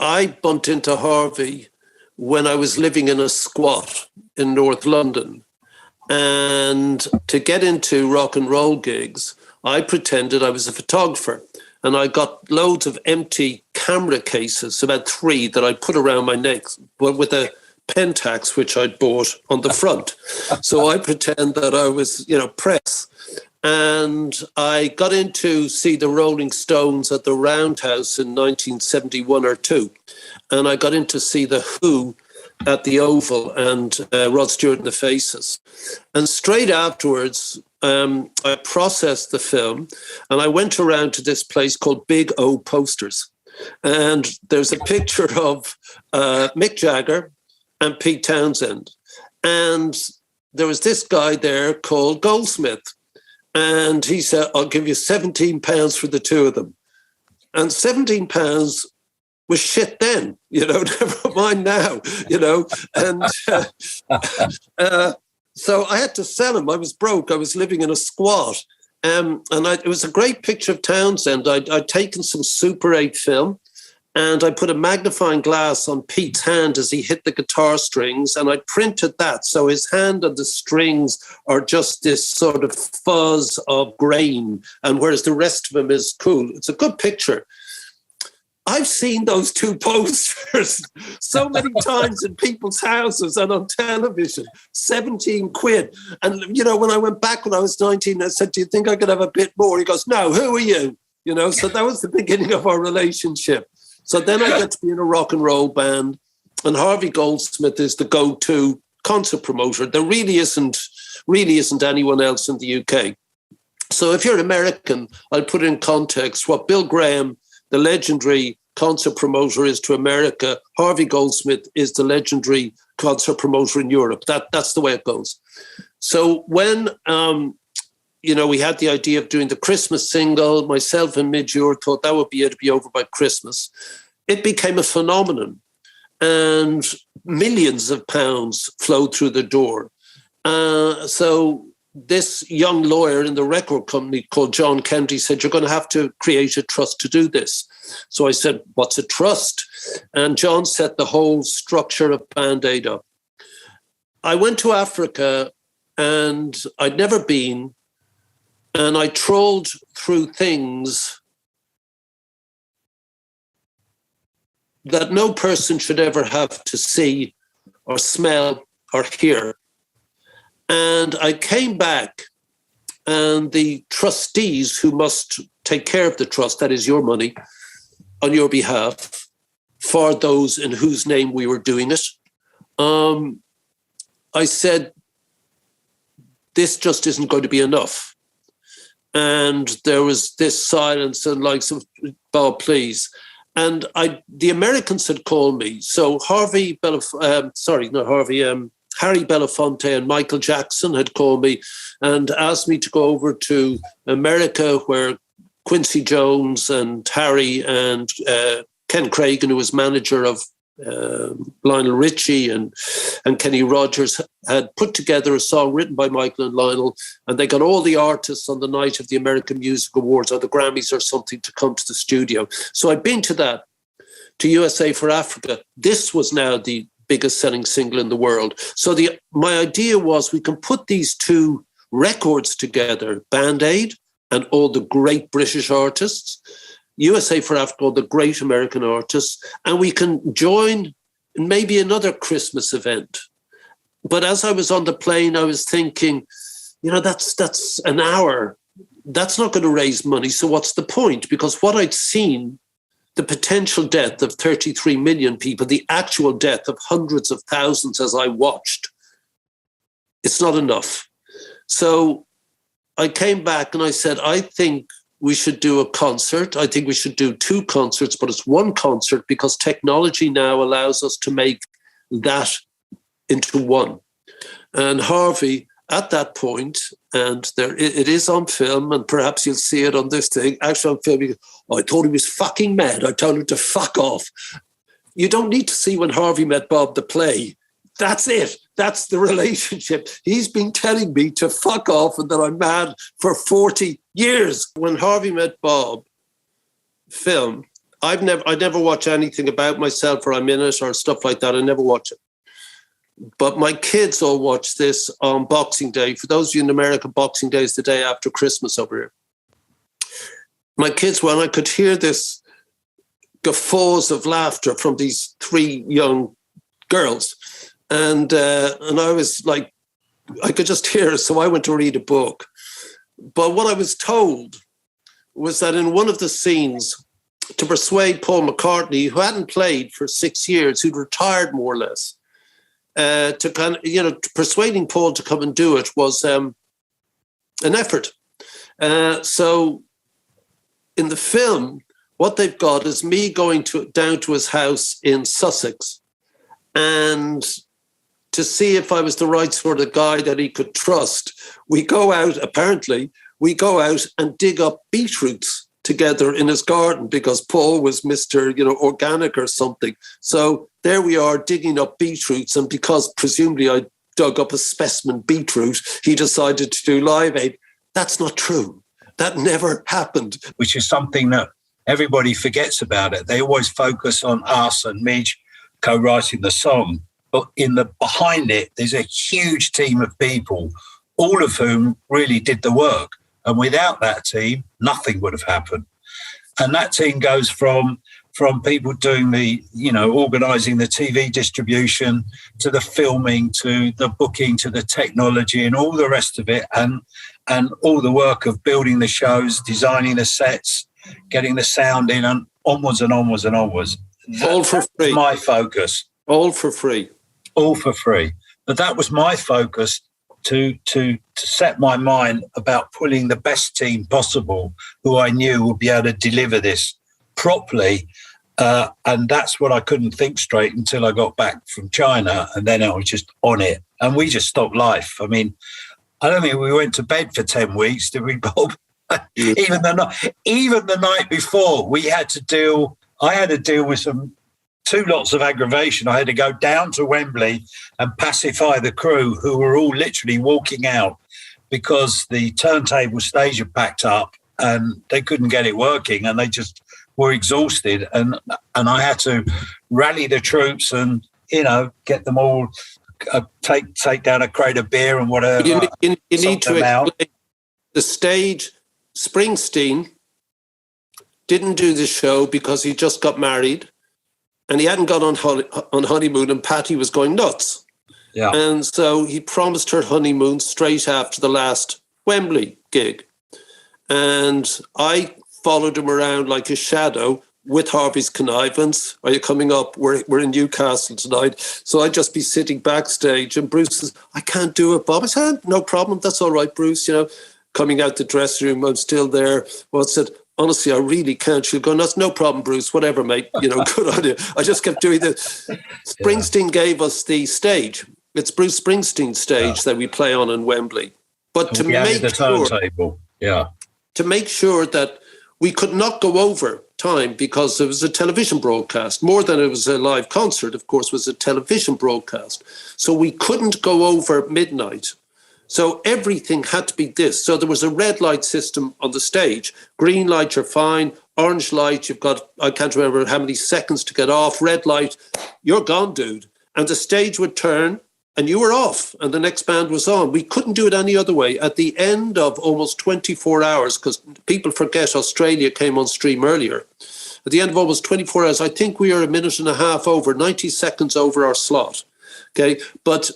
I bumped into Harvey when I was living in a squat in North London. And to get into rock and roll gigs, I pretended I was a photographer. And I got loads of empty camera cases, about 3 that I put around my neck, but with a Pentax, which I'd bought on the front. So I pretend that I was, press. And I got in to see the Rolling Stones at the Roundhouse in 1971 or 2. And I got in to see the Who at the Oval and Rod Stewart and the Faces. And straight afterwards, I processed the film and I went around to this place called Big O Posters. And there's a picture of Mick Jagger and Pete Townsend. And there was this guy there called Goldsmith. And he said, I'll give you £17 for the 2 of them. And £17 was shit then, never mind now, And so I had to sell him. I was broke. I was living in a squat. It was a great picture of Townsend. I'd taken some Super 8 film and I put a magnifying glass on Pete's hand as he hit the guitar strings, and I printed that. So his hand and the strings are just this sort of fuzz of grain, and whereas the rest of him is cool. It's a good picture. I've seen those 2 posters so many times in people's houses and on television, 17 quid. And, when I went back when I was 19, I said, do you think I could have a bit more? He goes, no, who are you? So that was the beginning of our relationship. So then I got to be in a rock and roll band, and Harvey Goldsmith is the go-to concert promoter. There really isn't anyone else in the UK. So if you're an American, I'll put it in context what Bill Graham, the legendary concert promoter, is to America. Harvey Goldsmith is the legendary concert promoter in Europe. That's the way it goes. So when, we had the idea of doing the Christmas single, myself and Midge Ure thought that would be it, to be over by Christmas. It became a phenomenon and millions of pounds flowed through the door. So this young lawyer in the record company called John Kennedy said, you're going to have to create a trust to do this. So I said, what's a trust? And John set the whole structure of Band Aid up. I went to Africa and I'd never been, and I trawled through things that no person should ever have to see or smell or hear. And I came back, and the trustees who must take care of the trust, that is your money, on your behalf, for those in whose name we were doing it, I said, this just isn't going to be enough. And there was this silence and like, Bob, please. And the Americans had called me. So Harry Belafonte and Michael Jackson had called me and asked me to go over to America, where Quincy Jones and Harry and Ken Cragen, who was manager of Lionel Richie and Kenny Rogers, had put together a song written by Michael and Lionel, and they got all the artists on the night of the American Music Awards or the Grammys or something to come to the studio. So I'd been to that, to USA for Africa. This was now the biggest selling single in the world. So my idea was we can put these 2 records together, Band Aid and all the great British artists, USA for Africa, all the great American artists, and we can join in maybe another Christmas event. But as I was on the plane, I was thinking, that's an hour. That's not going to raise money. So what's the point? Because what I'd seen, the potential death of 33 million people, the actual death of hundreds of thousands as I watched, it's not enough. So I came back and I said, I think we should do a concert. I think we should do 2 concerts, but it's 1 concert because technology now allows us to make that into 1. And Harvey, at that point, and it is on film, and perhaps you'll see it on this thing, actually on film, I thought he was fucking mad. I told him to fuck off. You don't need to see When Harvey Met Bob the play. That's it. That's the relationship. He's been telling me to fuck off and that I'm mad for 40 years. When Harvey Met Bob film, I never watch anything about myself or I'm in it or stuff like that. I never watch it. But my kids all watch this on Boxing Day. For those of you in America, Boxing Day is the day after Christmas over here. My kids, when I could hear this guffaws of laughter from these three young girls, and I was like, I could just hear it, so I went to read a book. But what I was told was that in one of the scenes, to persuade Paul McCartney, who hadn't played for 6 years, who'd retired more or less, to kind of, persuading Paul to come and do it was an effort. So in the film, what they've got is me going down to his house in Sussex and to see if I was the right sort of guy that he could trust. We go out and dig up beetroots together in his garden because Paul was Mr. Organic or something. So there we are digging up beetroots, and because presumably I dug up a specimen beetroot, he decided to do Live Aid. That's not true. That never happened. Which is something that everybody forgets about it. They always focus on us and Midge co-writing the song, but behind it, there's a huge team of people, all of whom really did the work. And without that team, nothing would have happened. And that team goes from people doing the, organising the TV distribution, to the filming, to the booking, to the technology and all the rest of it. And all the work of building the shows, designing the sets, getting the sound in, and onwards and onwards and onwards. All for free. My focus. All for free. All for free. But that was my focus, to set my mind about pulling the best team possible who I knew would be able to deliver this properly. And that's what I couldn't think straight until I got back from China. And then I was just on it. And we just stopped life. I mean, I don't think we went to bed for 10 weeks, did we, Bob? Even the night before, I had to deal with two lots of aggravation. I had to go down to Wembley and pacify the crew, who were all literally walking out because the turntable stage had packed up and they couldn't get it working, and they just were exhausted. And I had to rally the troops and, get them all, take down a crate of beer and whatever. You need to explain the stage. Springsteen didn't do the show because he just got married and he hadn't gone on honeymoon, and Patty was going nuts. Yeah. And so he promised her honeymoon straight after the last Wembley gig. And I followed him around like a shadow with Harvey's connivance. Are you coming up? We're in Newcastle tonight. So I'd just be sitting backstage and Bruce says, I can't do it, Bob. I said, no problem. That's all right, Bruce. Coming out the dressing room, I'm still there. Well, I said, honestly, I really can't. She'll go, that's no problem, Bruce. Whatever, mate. Good on you. I just kept doing this. Springsteen gave us the stage. It's Bruce Springsteen's stage that we play on in Wembley. But to make sure that we could not go over time, because it was a television broadcast. More than it was a live concert, of course, was a television broadcast. So we couldn't go over midnight. So everything had to be this. So there was a red light system on the stage. Green light, you're fine. Orange light, you've got, I can't remember how many seconds to get off. Red light, you're gone, dude. And the stage would turn and you were off and the next band was on. We couldn't do it any other way. At the end of almost 24 hours, because people forget Australia came on stream earlier. At the end of almost 24 hours, I think we are a minute and a half over, 90 seconds over our slot. Okay, but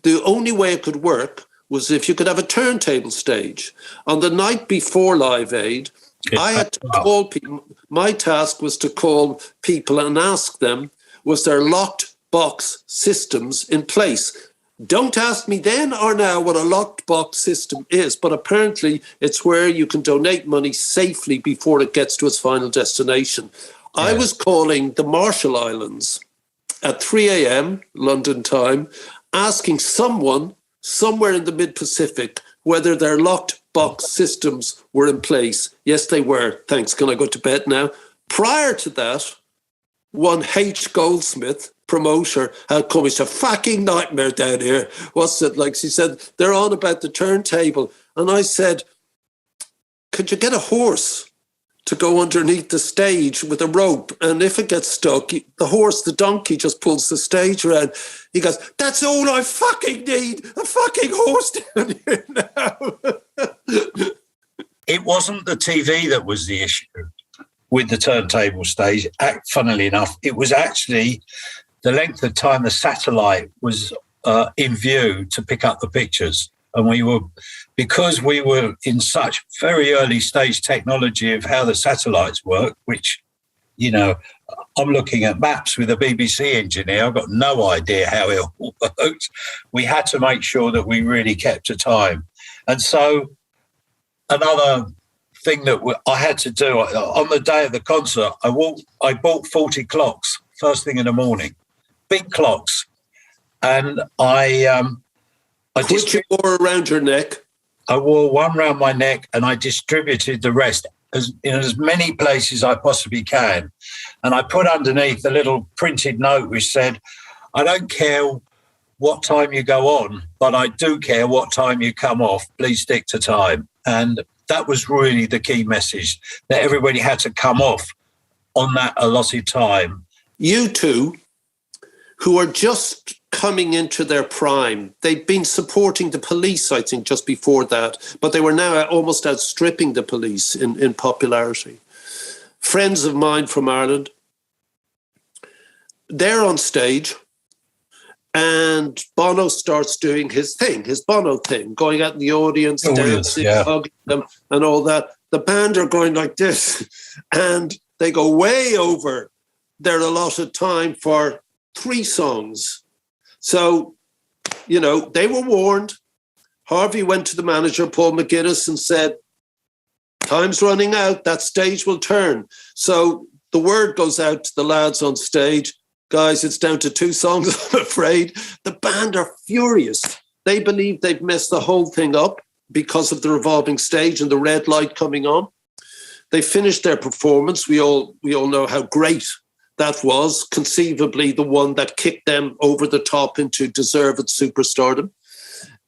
the only way it could work was if you could have a turntable stage. On the night before Live Aid, I had to call people. My task was to call people and ask them, was there locked box systems in place? Don't ask me then or now what a locked box system is, but apparently it's where you can donate money safely before it gets to its final destination. Yeah. I was calling the Marshall Islands at 3 a.m. London time, asking someone somewhere in the mid-Pacific whether their locked box systems were in place. Yes, they were. Thanks. Can I go to bed now? Prior to that, one H. Goldsmith, promoter, had come. It's a fucking nightmare down here. What's it like? She said, they're on about the turntable. And I said, could you get a horse to go underneath the stage with a rope. And if it gets stuck, the donkey just pulls the stage around. He goes, that's all I fucking need, a fucking horse down here now. It wasn't the TV that was the issue with the turntable stage. Funnily enough, it was actually the length of time the satellite was in view to pick up the pictures. And because we were in such very early stage technology of how the satellites work, which, you know, I'm looking at maps with a BBC engineer. I've got no idea how it all works. We had to make sure that we really kept to time. And so another thing that I had to do on the day of the concert, I bought 40 clocks first thing in the morning, big clocks. And Which you wore around your neck? I wore one around my neck and I distributed the rest in as many places I possibly can. And I put underneath a little printed note which said, I don't care what time you go on, but I do care what time you come off. Please stick to time. And that was really the key message, that everybody had to come off on that allotted time. You two, who are just coming into their prime, they'd been supporting the police, I think, just before that, but they were now almost outstripping the police in popularity. Friends of mine from Ireland, they're on stage, and Bono starts doing his thing, his Bono thing, going out in the audience, dancing, hugging them, and all that. The band are going like this, and they go way over their allotted time for 3 songs. So, you know, they were warned. Harvey went to the manager, Paul McGuinness, and said, time's running out, that stage will turn. So the word goes out to the lads on stage, guys, it's down to 2 songs, I'm afraid. The band are furious. They believe they've messed the whole thing up because of the revolving stage and the red light coming on. They finished their performance. We all know how great that was, conceivably the one that kicked them over the top into deserved superstardom.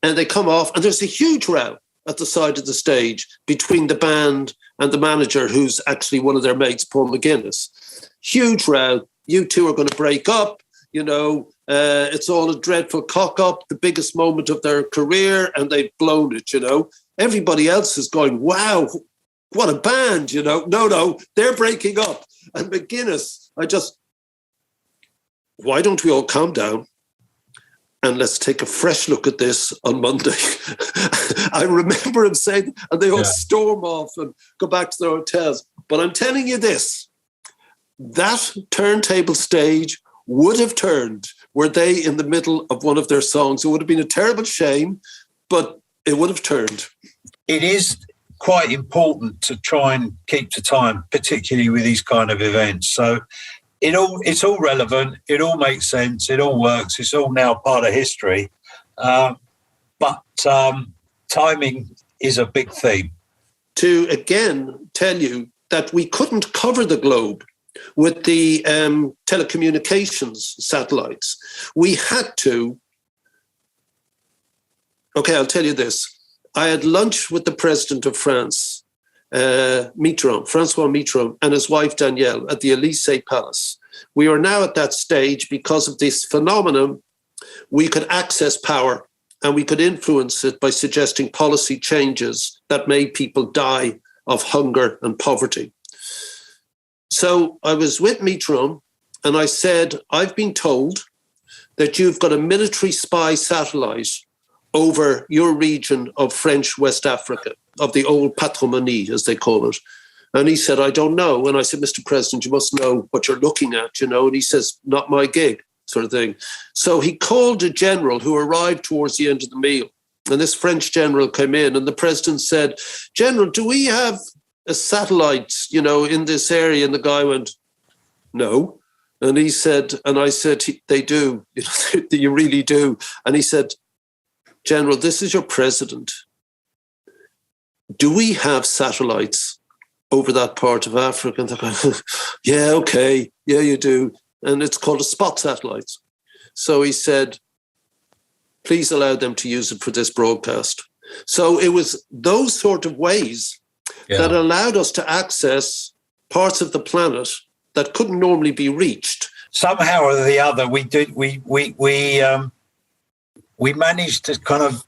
And they come off, and there's a huge row at the side of the stage between the band and the manager, who's actually one of their mates, Paul McGuinness. Huge row. You two are going to break up. You know, it's all a dreadful cock-up, the biggest moment of their career, and they've blown it, you know. Everybody else is going, wow, what a band, you know. No, they're breaking up. And McGuinness, why don't we all calm down and let's take a fresh look at this on Monday? I remember him saying, and they all storm off and go back to their hotels. But I'm telling you this, that turntable stage would have turned were they in the middle of one of their songs. It would have been a terrible shame, but it would have turned. It is quite important to try and keep to time, particularly with these kind of events. So it's all relevant, it all makes sense, it all works, it's all now part of history. But timing is a big theme. To again tell you that we couldn't cover the globe with the telecommunications satellites. We had to. Okay, I'll tell you this. I had lunch with the president of France, Francois Mitterrand, and his wife Danielle at the Élysée Palace. We are now at that stage because of this phenomenon. We could access power and we could influence it by suggesting policy changes that made people die of hunger and poverty. So I was with Mitterrand and I said, I've been told that you've got a military spy satellite over your region of French West Africa, of the old patrimony, as they call it. And he said, I don't know. And I said, Mr. President, you must know what you're looking at, you know. And he says, not my gig, sort of thing. So he called a general who arrived towards the end of the meal. And this French general came in and the president said, General, do we have a satellite, you know, in this area? And the guy went, no. And he said, and I said, they do, you know, you really do. And he said, General, this is your president. Do we have satellites over that part of Africa? And they're going, yeah, okay. Yeah, you do. And it's called a spot satellite. So he said, please allow them to use it for this broadcast. So it was those sort of ways that allowed us to access parts of the planet that couldn't normally be reached. Somehow or the other, we managed to kind of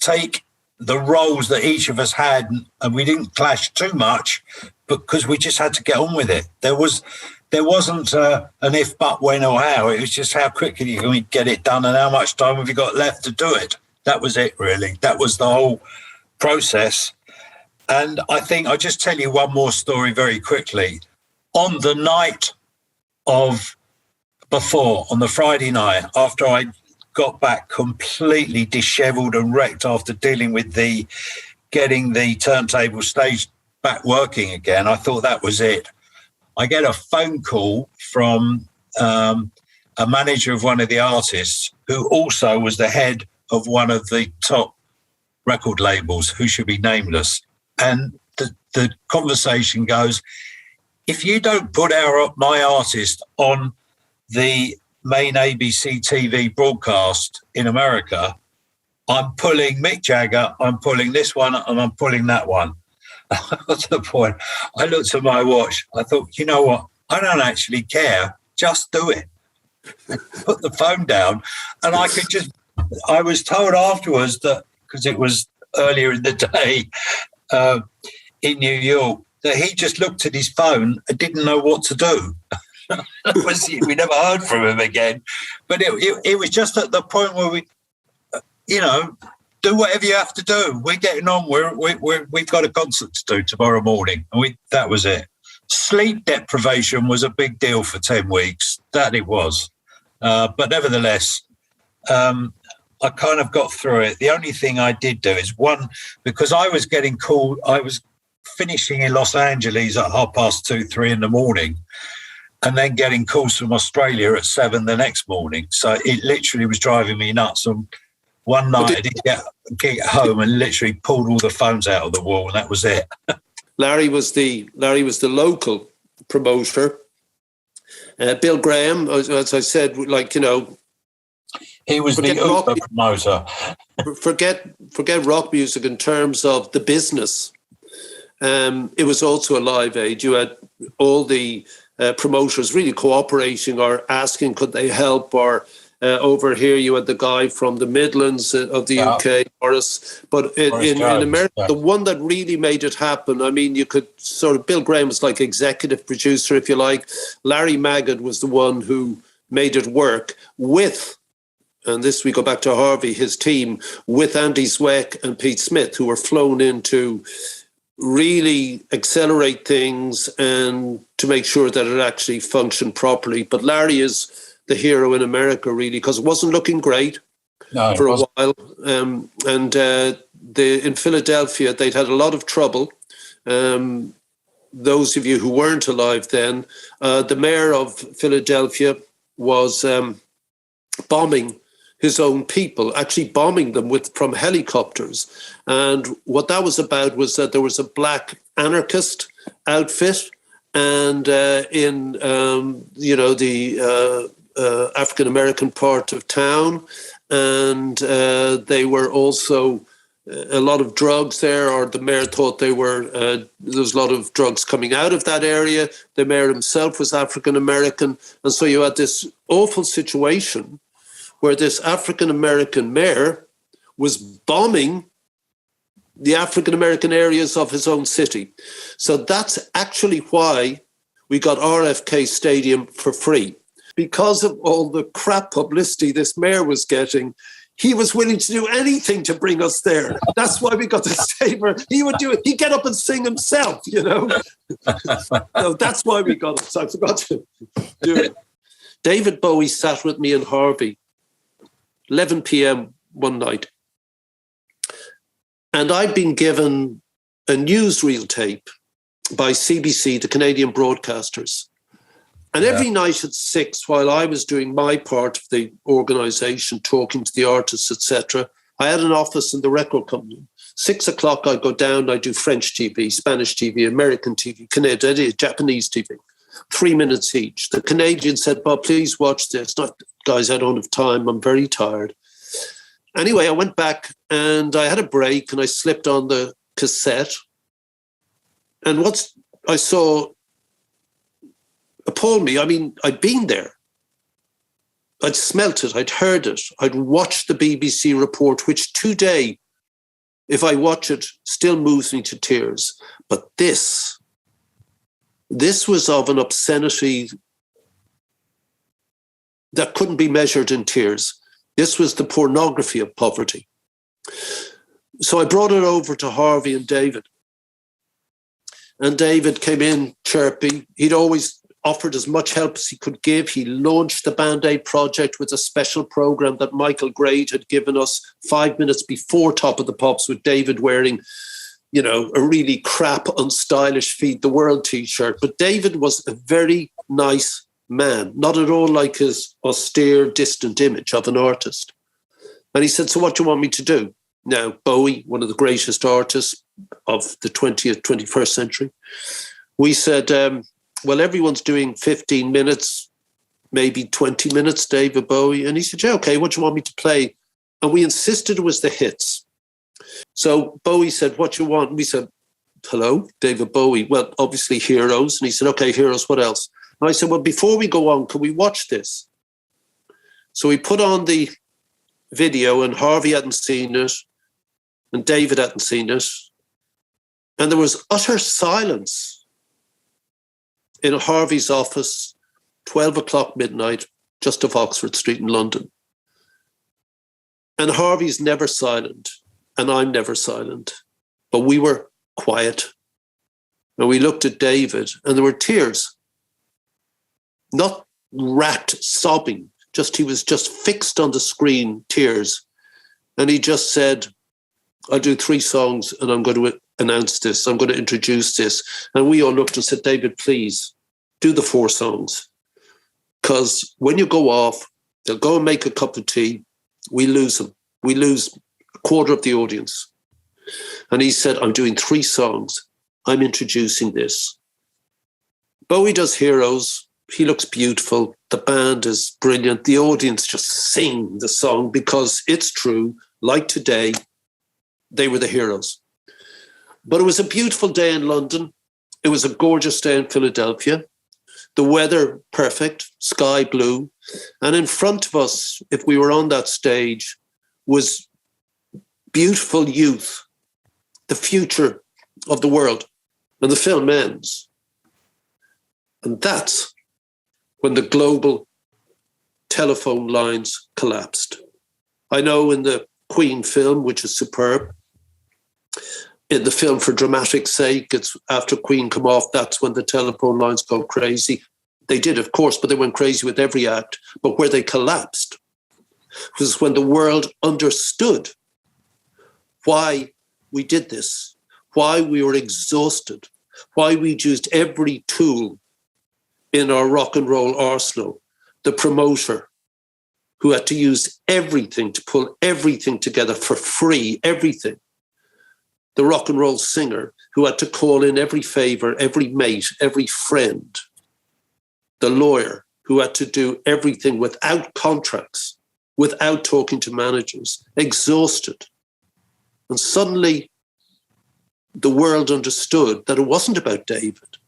take the roles that each of us had, and we didn't clash too much because we just had to get on with it. There wasn't an if, but, when, or how. It was just how quickly can we get it done and how much time have you got left to do it. That was it, really. That was the whole process. And I think I'll just tell you one more story very quickly. On the night of before, on the Friday night, after I got back completely dishevelled and wrecked after dealing with getting the turntable stage back working again, I thought that was it. I get a phone call from a manager of one of the artists who also was the head of one of the top record labels, who should be nameless. And the conversation goes, if you don't put my artist on the main ABC TV broadcast in America, I'm pulling Mick Jagger, I'm pulling this one, and I'm pulling that one. At the point, I looked at my watch. I thought, you know what? I don't actually care. Just do it. Put the phone down. And I was told afterwards that, because it was earlier in the day in New York, that he just looked at his phone and didn't know what to do. We never heard from him again. But it was just at the point where we, do whatever you have to do. We're getting on. We've got a concert to do tomorrow morning. And that was it. Sleep deprivation was a big deal for 10 weeks. That it was. But nevertheless, I kind of got through it. The only thing I did do is because I was getting called, I was finishing in Los Angeles at 2:30, 3 in the morning, and then getting calls from Australia at 7 the next morning. So it literally was driving me nuts. And one night I didn't get home and literally pulled all the phones out of the wall, and that was it. Larry was the local promoter. Bill Graham, as I said, he was the Uber promoter. Forget rock music in terms of the business. It was also a live aid. You had all the promoters really cooperating or asking could they help, or over here you had the guy from the Midlands of the UK, Boris. But in America, the one that really made it happen, I mean, you could Bill Graham was like executive producer, if you like. Larry Magid was the one who made it work with, and this we go back to Harvey, his team, with Andy Zweck and Pete Smith, who were flown in to really accelerate things and to make sure that it actually functioned properly. But Larry is the hero in America, really, because it wasn't looking great for a while. In Philadelphia, they'd had a lot of trouble. Those of you who weren't alive then, the mayor of Philadelphia was bombing his own people, actually bombing them from helicopters. And what that was about was that there was a black anarchist outfit, and in the African-American part of town, and they were also a lot of drugs there, or the mayor thought there was a lot of drugs coming out of that area. The mayor himself was African-American, and so you had this awful situation where this African-American mayor was bombing the African-American areas of his own city. So that's actually why we got RFK Stadium for free. Because of all the crap publicity this mayor was getting, he was willing to do anything to bring us there. That's why we got the stadium. He would do it. He'd get up and sing himself, So that's why we got it. So I forgot to do it. David Bowie sat with me and Harvey, 11 p.m. one night. And I'd been given a newsreel tape by CBC, the Canadian broadcasters. And every night at 6, while I was doing my part of the organisation, talking to the artists, etc., I had an office in the record company. 6 o'clock, I'd go down, I'd do French TV, Spanish TV, American TV, Canadian, Japanese TV, 3 minutes each. The Canadian said, Bob, please watch this. Not, guys, I don't have time, I'm very tired. Anyway, I went back and I had a break and I slipped on the cassette. And what I saw appalled me. I mean, I'd been there. I'd smelt it. I'd heard it. I'd watched the BBC report, which today, if I watch it, still moves me to tears. But this was of an obscenity that couldn't be measured in tears. This was the pornography of poverty. So I brought it over to Harvey and David. And David came in chirpy. He'd always offered as much help as he could give. He launched the Band-Aid project with a special program that Michael Grade had given us 5 minutes before Top of the Pops, with David wearing, you know, a really crap, unstylish Feed the World t-shirt. But David was a very nice man, not at all like his austere, distant image of an artist. And he said, so what do you want me to do? Now, Bowie, one of the greatest artists of the 20th, 21st century, we said, well, everyone's doing 15 minutes, maybe 20 minutes, David Bowie. And he said, yeah, okay, what do you want me to play? And we insisted it was the hits. So Bowie said, what do you want? And we said, hello, David Bowie. Well, obviously Heroes. And he said, okay, Heroes, what else? And I said, well, before we go on, can we watch this? So we put on the video, and Harvey hadn't seen it, and David hadn't seen it. And there was utter silence in Harvey's office, 12 o'clock midnight, just off Oxford Street in London. And Harvey's never silent, and I'm never silent. But we were quiet. And we looked at David, and there were tears. Not racked sobbing, just he was just fixed on the screen, tears. And he just said, I'll do 3 songs and I'm going to announce this. I'm going to introduce this. And we all looked and said, David, please do the 4 songs. Because when you go off, they'll go and make a cup of tea. We lose them. We lose a quarter of the audience. And he said, I'm doing 3 songs. I'm introducing this. Bowie does Heroes. He looks beautiful. The band is brilliant. The audience just sing the song because it's true. Like today, they were the heroes. But it was a beautiful day in London. It was a gorgeous day in Philadelphia. The weather perfect, sky blue. And in front of us, if we were on that stage, was beautiful youth, the future of the world. And the film ends. And that's when the global telephone lines collapsed. I know in the Queen film, which is superb, in the film For Dramatic Sake, it's after Queen come off, that's when the telephone lines go crazy. They did, of course, but they went crazy with every act. But where they collapsed was when the world understood why we did this, why we were exhausted, why we'd used every tool in our rock and roll arsenal, the promoter who had to use everything to pull everything together for free, everything. The rock and roll singer who had to call in every favor, every mate, every friend. The lawyer who had to do everything without contracts, without talking to managers, exhausted. And suddenly the world understood that it wasn't about David.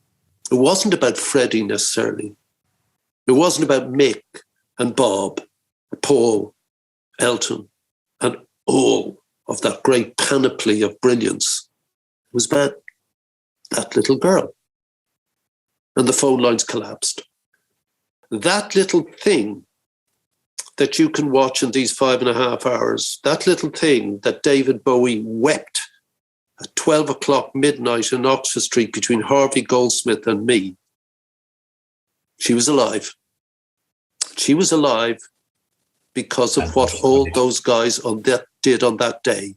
It wasn't about Freddie necessarily. It wasn't about Mick and Bob, Paul, Elton, and all of that great panoply of brilliance. It was about that little girl. And the phone lines collapsed. That little thing that you can watch in these 5.5 hours, that little thing that David Bowie wept at 12 o'clock midnight in Oxford Street between Harvey Goldsmith and me. She was alive. She was alive because of what all those guys on that did on that day.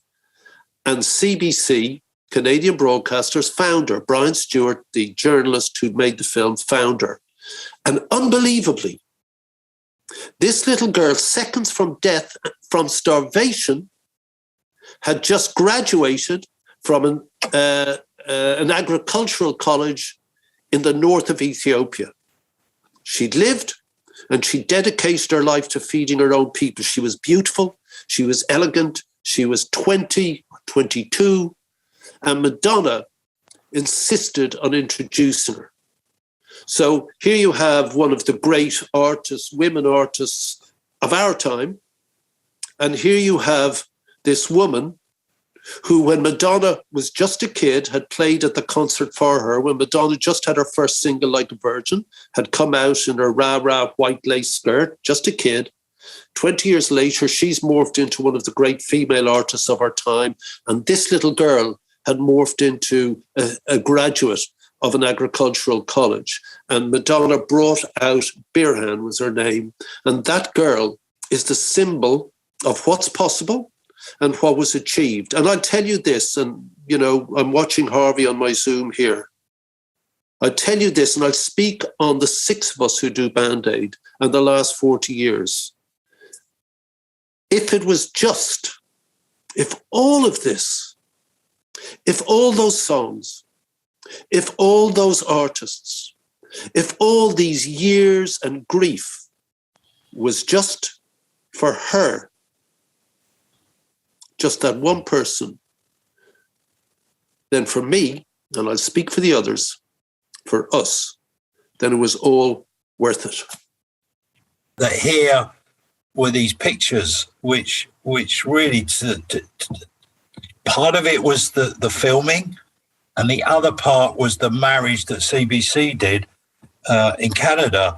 And CBC, Canadian Broadcasters, founder, Brian Stewart, the journalist who made the film, founder. And unbelievably, this little girl, seconds from death, from starvation, had just graduated from an agricultural college in the north of Ethiopia. She'd lived and she dedicated her life to feeding her own people. She was beautiful, she was elegant, she was 20, 22, And Madonna insisted on introducing her. So here you have one of the great artists, women artists of our time. And here you have this woman who, when Madonna was just a kid, had played at the concert for her, when Madonna just had her first single, Like a Virgin, had come out in her rah-rah white lace skirt, just a kid. 20 years later, she's morphed into one of the great female artists of our time. And this little girl had morphed into a graduate of an agricultural college. And Madonna brought out, Birhan was her name. And that girl is the symbol of what's possible and what was achieved. And I'll tell you this, and, you know, I'm watching Harvey on my Zoom here. I'll tell you this, and I'll speak on the six of us who do Band Aid and the last 40 years. If it was just, if all of this, if all those songs, if all those artists, if all these years and grief was just for her, just that one person, then for me, and I'll speak for the others, for us, then it was all worth it. That here were these pictures, which really, part of it was the filming, and the other part was the marriage that CBC did in Canada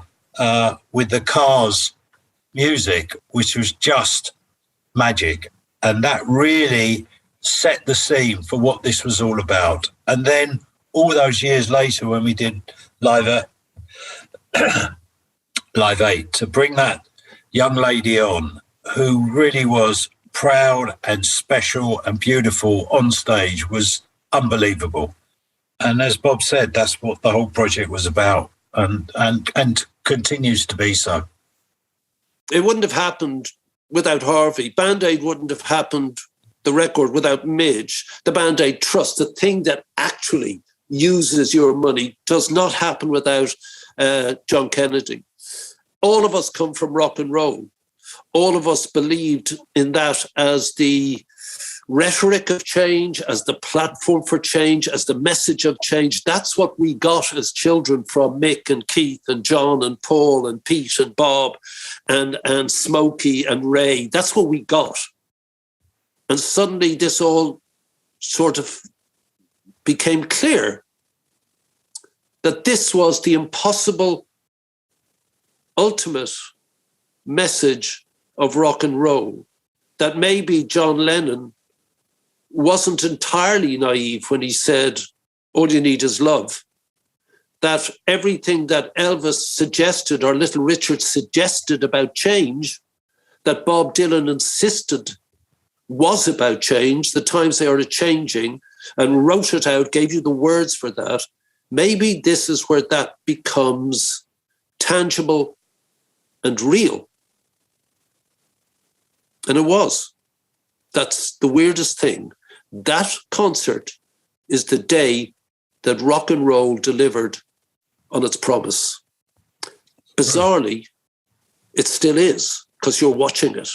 with the Cars music, which was just magic. And that really set the scene for what this was all about. And then all those years later, when we did Live 8, to bring that young lady on, who really was proud and special and beautiful on stage, was unbelievable. And as Bob said, that's what the whole project was about, and continues to be so. It wouldn't have happened without Harvey. Band Aid wouldn't have happened, the record, without Midge. The Band Aid Trust, the thing that actually uses your money, does not happen without John Kennedy. All of us come from rock and roll. All of us believed in that as the rhetoric of change, as the platform for change, as the message of change. That's what we got as children from Mick and Keith and John and Paul and Pete and Bob and Smokey and Ray. That's what we got. And suddenly this all sort of became clear that this was the impossible ultimate message of rock and roll, that maybe John Lennon wasn't entirely naive when he said, all you need is love. That everything that Elvis suggested or Little Richard suggested about change, that Bob Dylan insisted was about change, the times they are changing, and wrote it out, gave you the words for that. Maybe this is where that becomes tangible and real. And it was. That's the weirdest thing. That concert is the day that rock and roll delivered on its promise. Bizarrely, it still is, because you're watching it.